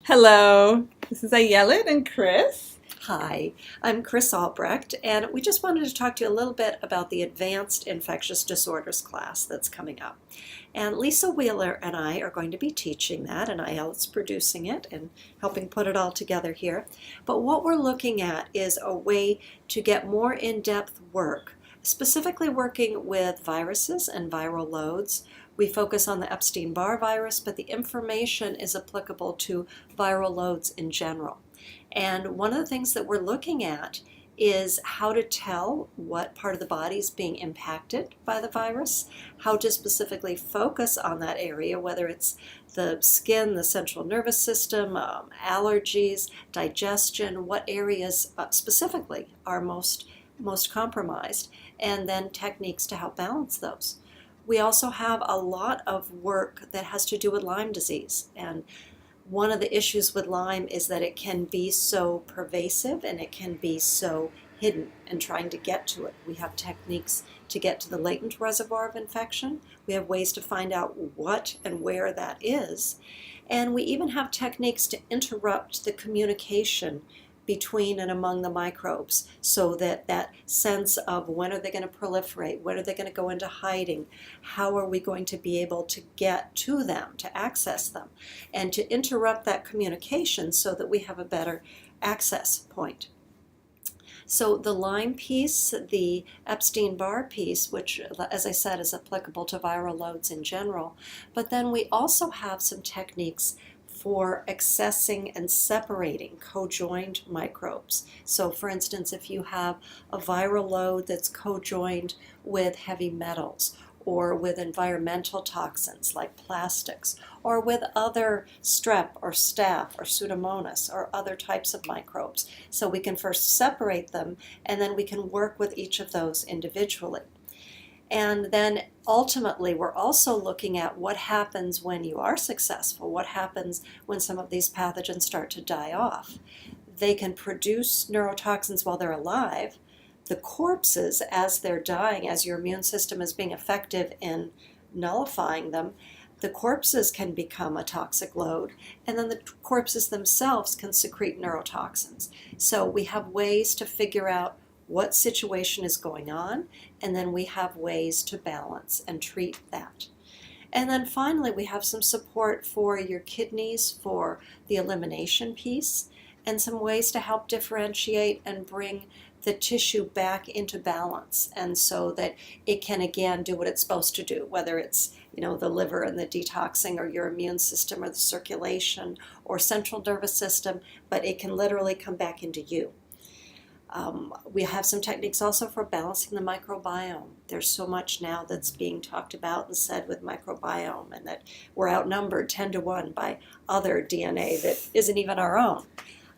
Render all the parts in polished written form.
Hello, this is Ayelet and Kris. Hi, I'm Kris Albrecht, and we just wanted to talk to you a little bit about the Advanced Infectious Disorders class that's coming up. And Lisa Wheeler and I are going to be teaching that, and Ayelet's producing it and helping put it all together here. But what we're looking at is a way to get more in-depth work, specifically working with viruses and viral loads. We focus on the Epstein-Barr virus, but the information is applicable to viral loads in general. And one of the things that we're looking at is how to tell what part of the body is being impacted by the virus, how to specifically focus on that area, whether it's the skin, the central nervous system, allergies, digestion, what areas specifically are most compromised, and then techniques to help balance those. We also have a lot of work that has to do with Lyme disease, and one of the issues with Lyme is that it can be so pervasive and it can be so hidden, and trying to get to it. We have techniques to get to the latent reservoir of infection. We have ways to find out what and where that is. And we even have techniques to interrupt the communication between and among the microbes, so that that sense of when are they going to proliferate, when are they going to go into hiding, how are we going to be able to get to them, to access them, and to interrupt that communication so that we have a better access point. So the Lyme piece, the Epstein-Barr piece, which, as I said, is applicable to viral loads in general, but then we also have some techniques for accessing and separating co-joined microbes. So for instance, if you have a viral load that's co-joined with heavy metals, or with environmental toxins like plastics, or with other strep or staph or pseudomonas or other types of microbes. So we can first separate them, and then we can work with each of those individually. And then ultimately, we're also looking at what happens when you are successful, what happens when some of these pathogens start to die off. They can produce neurotoxins while they're alive. The corpses, as they're dying, as your immune system is being effective in nullifying them, the corpses can become a toxic load, and then the corpses themselves can secrete neurotoxins. So we have ways to figure out what situation is going on, and then we have ways to balance and treat that. And then finally, we have some support for your kidneys for the elimination piece, and some ways to help differentiate and bring the tissue back into balance, and so that it can again do what it's supposed to do, whether it's the liver and the detoxing, or your immune system, or the circulation, or central nervous system, but it can literally come back into you. We have some techniques also for balancing the microbiome. There's so much now that's being talked about and said with microbiome, and that we're outnumbered 10 to 1 by other DNA that isn't even our own.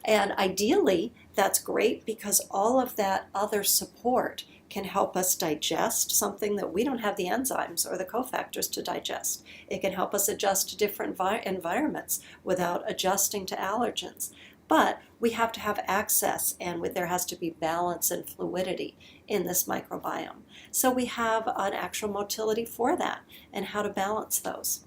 And ideally, that's great, because all of that other support can help us digest something that we don't have the enzymes or the cofactors to digest. It can help us adjust to different environments without adjusting to allergens. But we have to have access, and there has to be balance and fluidity in this microbiome. So we have an actual motility for that, and how to balance those.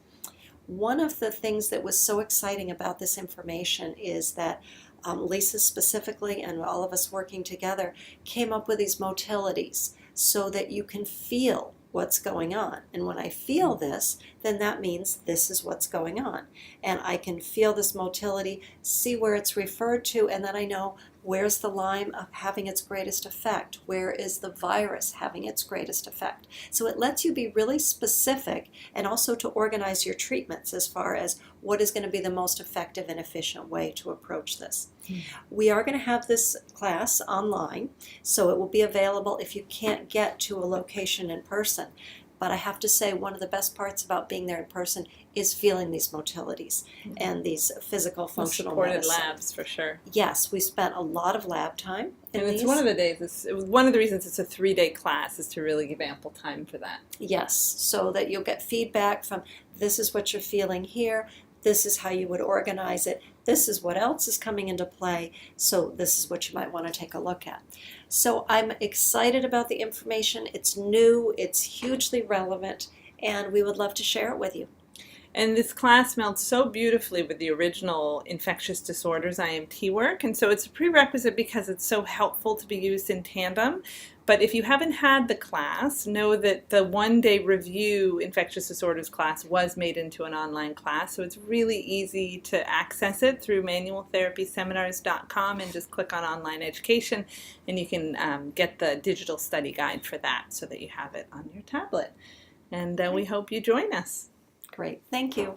One of the things that was so exciting about this information is that Lisa specifically, and all of us working together, came up with these motilities so that you can feel what's going on. And when I feel this, then that means this is what's going on. And I can feel this motility, see where it's referred to, and then I know where's the Lyme having its greatest effect, where is the virus having its greatest effect. So it lets you be really specific, and also to organize your treatments as far as what is going to be the most effective and efficient way to approach this. We are going to have this class online, so it will be available if you can't get to a location in person. But I have to say, one of the best parts about being there in person is feeling these motilities and these physical functional supported medicine. labs, for sure. Yes, we spent a lot of lab time in And it's these. one of the days, it was one of the reasons it's a 3-day class, is to really give ample time for that. Yes, so that you'll get feedback from, this is what you're feeling here, this is how you would organize it, this is what else is coming into play, so this is what you might want to take a look at. So I'm excited about the information. It's new, it's hugely relevant, and we would love to share it with you. And this class melds so beautifully with the original Infectious Disorders IMT work, and so it's a prerequisite because it's so helpful to be used in tandem. But if you haven't had the class, know that the one-day review Infectious Disorders class was made into an online class, so it's really easy to access it through manualtherapyseminars.com and just click on online education, and you can get the digital study guide for that so that you have it on your tablet. And we hope you join us. Great. Thank you.